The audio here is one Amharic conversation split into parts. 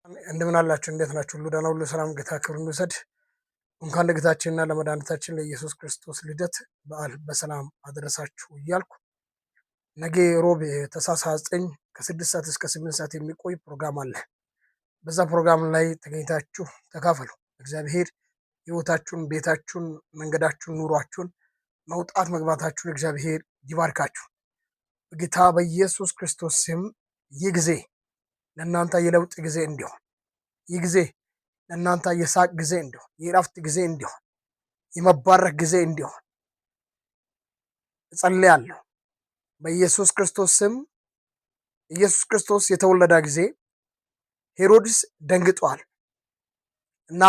እንደምን አላችሁ? እንዴት ናችሁ? ሁሉ ደህና፣ ሁሉ ሰላም። ጌታ ክብር ይውሰድ። እንኳን ለጌታችንና ለመድኃኒታችን ለኢየሱስ ክርስቶስ ልደት በዓል በሰላም አደረሳችሁ እያልኩ ነገ ሮብ ታኅሳስ 29 ከ6 ሰዓት እስከ 8 ሰዓት የሚቆይ ፕሮግራም አለ። በዛ ፕሮግራም ላይ ተገኝታችሁ ተካፈሉ። እግዚአብሔር ሕይወታችሁን፣ ቤታችሁን፣ መንገዳችሁን፣ ኑሯችሁን፣ መውጣት መግባታችሁን እግዚአብሔር ይባርካችሁ። በጌታ በኢየሱስ ክርስቶስ ስም ይህ ጊዜ ለእናንተ የለውጥ ጊዜ እንዲሆን፣ ይህ ጊዜ ለእናንተ የሳቅ ጊዜ እንዲሆን፣ የእረፍት ጊዜ እንዲሆን፣ የመባረክ ጊዜ እንዲሆን እጸልያለሁ በኢየሱስ ክርስቶስ ስም። ኢየሱስ ክርስቶስ የተወለደ ጊዜ ሄሮድስ ደንግጧል እና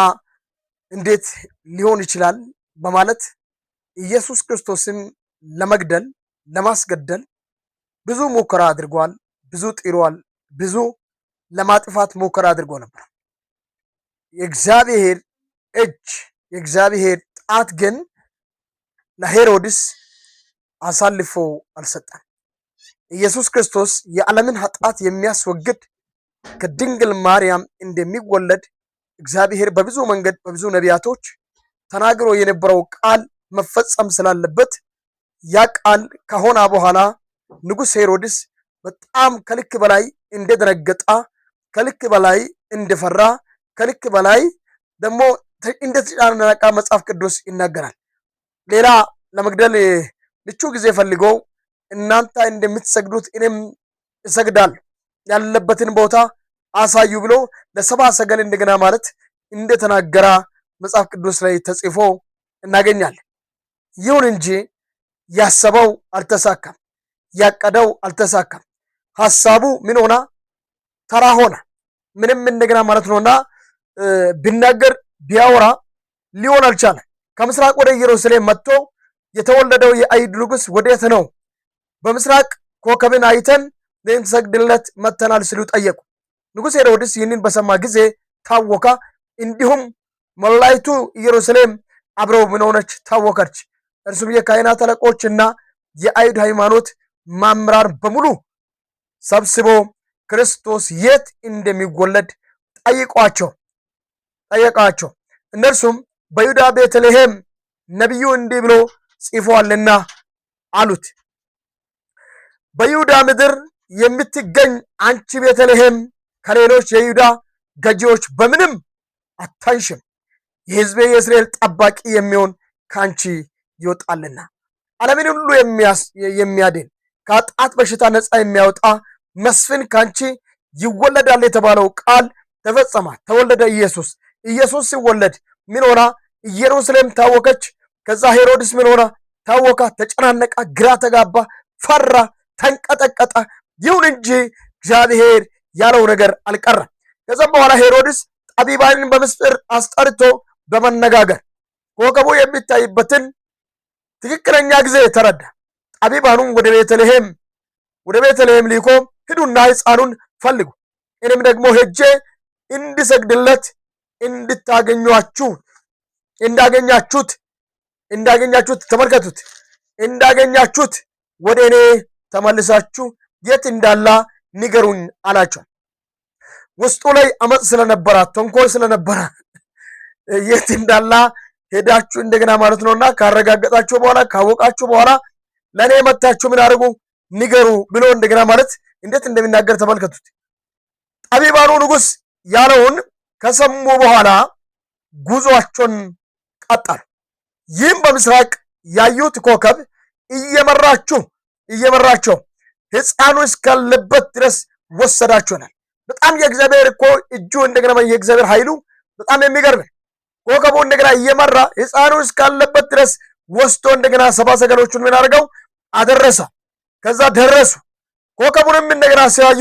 እንዴት ሊሆን ይችላል በማለት ኢየሱስ ክርስቶስን ለመግደል ለማስገደል ብዙ ሙከራ አድርጓል። ብዙ ጥሯል። ብዙ ለማጥፋት ሙከራ አድርጎ ነበር። የእግዚአብሔር እጅ የእግዚአብሔር ጣት ግን ለሄሮድስ አሳልፎ አልሰጠም። ኢየሱስ ክርስቶስ የዓለምን ኃጢአት የሚያስወግድ ከድንግል ማርያም እንደሚወለድ እግዚአብሔር በብዙ መንገድ በብዙ ነቢያቶች ተናግሮ የነበረው ቃል መፈጸም ስላለበት ያ ቃል ከሆነ በኋላ ንጉሥ ሄሮድስ በጣም ከልክ በላይ እንደደነገጠ፣ ከልክ በላይ እንደፈራ፣ ከልክ በላይ ደግሞ እንደተጨናነቀ መጽሐፍ ቅዱስ ይናገራል። ሌላ ለመግደል ምቹ ጊዜ ፈልገው እናንተ እንደምትሰግዱት እኔም እሰግዳለሁ ያለበትን ቦታ አሳዩ ብሎ ለሰባ ሰገል እንደገና ማለት እንደተናገረ መጽሐፍ ቅዱስ ላይ ተጽፎ እናገኛለን። ይሁን እንጂ ያሰበው አልተሳካም፣ ያቀደው አልተሳካም። ሐሳቡ ምን ሆነ? ተራ ሆነ። ምንም እንደገና ማለት ነውና ቢናገር ቢያወራ ሊሆን አልቻለ። ከምስራቅ ወደ ኢየሩሳሌም መጥቶ የተወለደው የአይሁድ ንጉሥ ወዴት ነው? በምስራቅ ኮከብን አይተን ልንሰግድለት መጥተናል ሲሉ ጠየቁ። ንጉሥ ሄሮድስ ይህንን በሰማ ጊዜ ታወከ። እንዲሁም መላይቱ ኢየሩሳሌም አብረው ምን ሆነች? ታወከች። እርሱም የካህናት አለቆችና የአይሁድ ሃይማኖት መምህራን በሙሉ ሰብስቦ ክርስቶስ የት እንደሚወለድ ጠየቃቸው። እነርሱም በይሁዳ ቤተልሔም ነቢዩ እንዲህ ብሎ ጽፏልና አሉት። በይሁዳ ምድር የምትገኝ አንቺ ቤተልሔም ከሌሎች የይሁዳ ገዢዎች በምንም አታንሽም፣ የሕዝቤ የእስራኤል ጠባቂ የሚሆን ከአንቺ ይወጣልና። ዓለምን ሁሉ የሚያድን ከኃጢአት በሽታ ነፃ የሚያወጣ መስፍን ከአንቺ ይወለዳል የተባለው ቃል ተፈጸመ። ተወለደ ኢየሱስ። ኢየሱስ ሲወለድ ምን ሆና? ኢየሩሳሌም ታወከች። ከዛ ሄሮድስ ምን ሆና? ታወካ፣ ተጨናነቃ፣ ግራ ተጋባ፣ ፈራ፣ ተንቀጠቀጠ። ይሁን እንጂ እግዚአብሔር ያለው ነገር አልቀረም። ከዛም በኋላ ሄሮድስ ጠቢባንን በምስጢር አስጠርቶ በመነጋገር ኮከቡ የሚታይበትን ትክክለኛ ጊዜ ተረዳ። ጠቢባኑም ወደ ቤተልሔም ልኮ ሂዱና ሕፃኑን ፈልጉ፣ እኔም ደግሞ ሄጄ እንድሰግድለት እንዳገኛችሁት ተመልከቱት፣ እንዳገኛችሁት ወደ እኔ ተመልሳችሁ የት እንዳለ ንገሩኝ አላቸው። ውስጡ ላይ አመፅ ስለነበረ፣ ተንኮል ስለነበረ የት እንዳለ ሄዳችሁ እንደገና ማለት ነውና ካረጋገጣችሁ በኋላ ካወቃችሁ በኋላ ለእኔ መታችሁ ምን አድርጉ? ንገሩ ብሎ እንደገና ማለት እንዴት እንደሚናገር ተመልከቱት። ጠቢባኑ ንጉሥ ያለውን ከሰሙ በኋላ ጉዞአቸውን ቀጠሉ። ይህም በምስራቅ ያዩት ኮከብ እየመራቸው ሕፃኑ እስካለበት ድረስ ወሰዳቸዋል። በጣም የእግዚአብሔር እኮ እጁ እንደገና የእግዚአብሔር ኃይሉ በጣም የሚገርም ኮከቡ እንደገና እየመራ ሕፃኑ እስካለበት ድረስ ወስዶ እንደገና ሰባ ሰገሎቹን ምን አድርገው አደረሰ። ከዛ ደረሱ። ኮከቡንም እንደገና ሲያዩ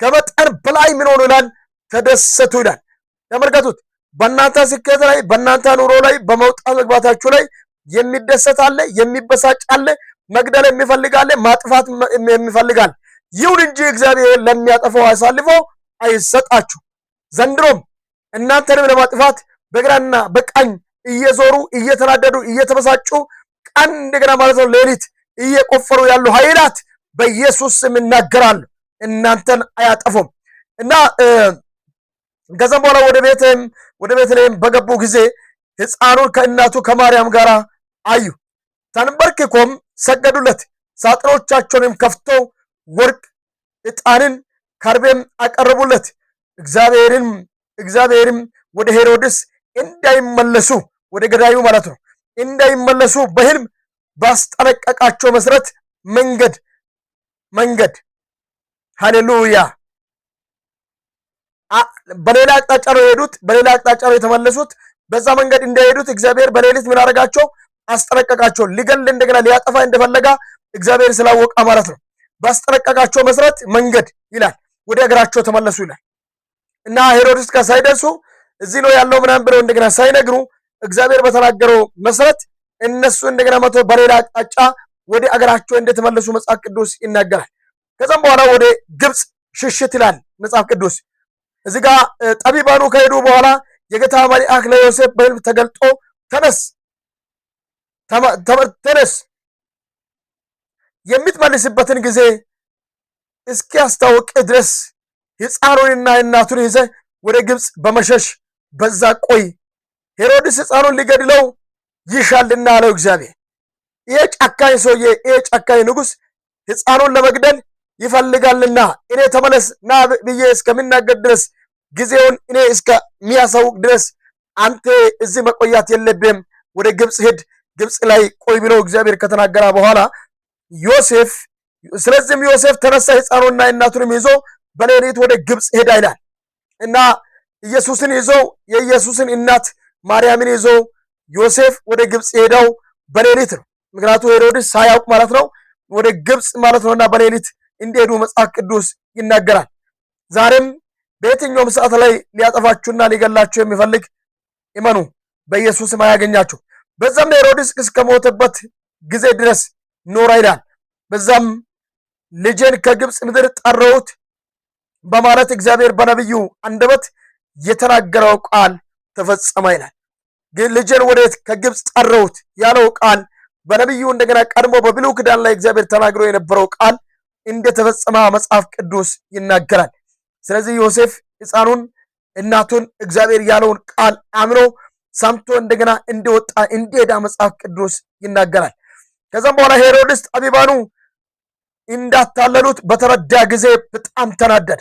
ከመጠን በላይ ምን ሆኑ ይላል? ተደሰቱ ይላል። ተመልከቱት። በእናንተ ስኬት ላይ፣ በእናንተ ኑሮ ላይ፣ በመውጣት መግባታችሁ ላይ የሚደሰት አለ፣ የሚበሳጭ አለ፣ መግደል የሚፈልግ አለ፣ ማጥፋት የሚፈልግ አለ። ይሁን እንጂ እግዚአብሔር ለሚያጠፋው አሳልፎ አይሰጣችሁ። ዘንድሮም እናንተንም ለማጥፋት በግራና በቀኝ እየዞሩ እየተናደዱ እየተበሳጩ ቀን እንደገና ማለት ነው ሌሊት እየቆፈሩ ያሉ ኃይላት በኢየሱስ ስም እናገራለሁ እናንተን አያጠፉም። እና ከዛም በኋላ ወደ ቤተልሔም በገቡ ጊዜ ሕፃኑን ከእናቱ ከማርያም ጋር አዩ። ተንበርክኮም ሰገዱለት። ሳጥኖቻቸውንም ከፍተው ወርቅ፣ ዕጣንን፣ ከርቤም አቀረቡለት። እግዚአብሔርም ወደ ሄሮድስ እንዳይመለሱ ወደ ገዳዩ ማለት ነው እንዳይመለሱ በሕልም ባስጠነቀቃቸው መሰረት መንገድ ሃሌሉያ በሌላ አቅጣጫ ነው የሄዱት። በሌላ አቅጣጫ ነው የተመለሱት። በዛ መንገድ እንዳይሄዱት እግዚአብሔር በሌሊት ምን አደረጋቸው? አስጠነቀቃቸው። ሊገል እንደገና ሊያጠፋ እንደፈለጋ እግዚአብሔር ስላወቀ ማለት ነው። ባስጠነቀቃቸው መሰረት መንገድ ይላል ወደ እግራቸው ተመለሱ ይላል እና ሄሮድስ ጋር ሳይደርሱ እዚህ ነው ያለው ምናምን ብለው እንደገና ሳይነግሩ እግዚአብሔር በተናገረው መሰረት እነሱ እንደገና መቶ በሌላ አቅጣጫ ወደ አገራቸው እንደተመለሱ መጽሐፍ ቅዱስ ይናገራል። ከዛም በኋላ ወደ ግብፅ ሽሽት ይላል መጽሐፍ ቅዱስ። እዚህ ጋር ጠቢባኑ ከሄዱ በኋላ የጌታ መልአክ ለዮሴፍ በሕልም ተገልጦ ተነስ የምትመልስበትን ጊዜ እስኪያስታውቅ ድረስ ሕፃኑንና እናቱን ይዘ ወደ ግብፅ በመሸሽ በዛ ቆይ፣ ሄሮድስ ሕፃኑን ሊገድለው ይሻልና አለው እግዚአብሔር። ይሄ ጨካኝ ሰውዬ፣ ይሄ ጨካኝ ንጉሥ ሕፃኑን ለመግደል ይፈልጋልና እኔ ተመለስ ና ብዬ እስከሚናገር ድረስ ጊዜውን እኔ እስከሚያሳውቅ ድረስ አንተ እዚህ መቆያት የለብህም፣ ወደ ግብፅ ሂድ፣ ግብፅ ላይ ቆይ ብሎ እግዚአብሔር ከተናገረ በኋላ ስለዚህም ዮሴፍ ተነሳ፣ ሕፃኑንና እናቱንም ይዞ በሌሊት ወደ ግብፅ ሄዳ ይላል እና ኢየሱስን ይዞ የኢየሱስን እናት ማርያምን ይዞ ዮሴፍ ወደ ግብፅ ሄደው በሌሊት ነው። ምክንያቱም ሄሮድስ ሳያውቅ ማለት ነው ወደ ግብፅ ማለት ነውና በሌሊት እንደሄዱ መጽሐፍ ቅዱስ ይናገራል። ዛሬም በየትኛውም ሰዓት ላይ ሊያጠፋችሁና ሊገላችሁ የሚፈልግ እመኑ፣ በኢየሱስም አያገኛችሁ። በዛም ሄሮድስ እስከ ሞተበት ጊዜ ድረስ ኖረ ይላል። በዛም ልጄን ከግብፅ ምድር ጠራሁት በማለት እግዚአብሔር በነቢዩ አንደበት የተናገረው ቃል ተፈጸመ ይላል። ግን ልጄን ወዴት ከግብፅ ጠራሁት ያለው ቃል በነቢዩ እንደገና ቀድሞ በብሉይ ኪዳን ላይ እግዚአብሔር ተናግሮ የነበረው ቃል እንደተፈጸመ መጽሐፍ ቅዱስ ይናገራል። ስለዚህ ዮሴፍ ሕፃኑን እናቱን እግዚአብሔር ያለውን ቃል አምኖ ሰምቶ እንደገና እንደወጣ እንደሄዳ መጽሐፍ ቅዱስ ይናገራል። ከዛም በኋላ ሄሮድስ ጠቢባኑ እንዳታለሉት በተረዳ ጊዜ በጣም ተናደደ።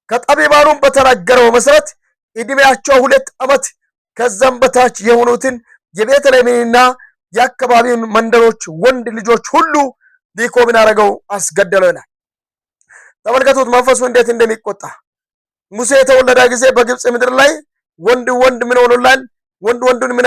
ከጠቢባኑም በተናገረው መሰረት ዕድሜያቸው 2 ዓመት ከዛም በታች የሆኑትን የቤተልሔምንና የአካባቢውን መንደሮች ወንድ ልጆች ሁሉ ሊኮ ምን አደረገው? አስገደለው ይላል። ተመልከቱት መንፈሱ እንዴት እንደሚቆጣ። ሙሴ የተወለደ ጊዜ በግብፅ ምድር ላይ ወንድ ምን ሆኖላል? ወንድ ወንዱን ምን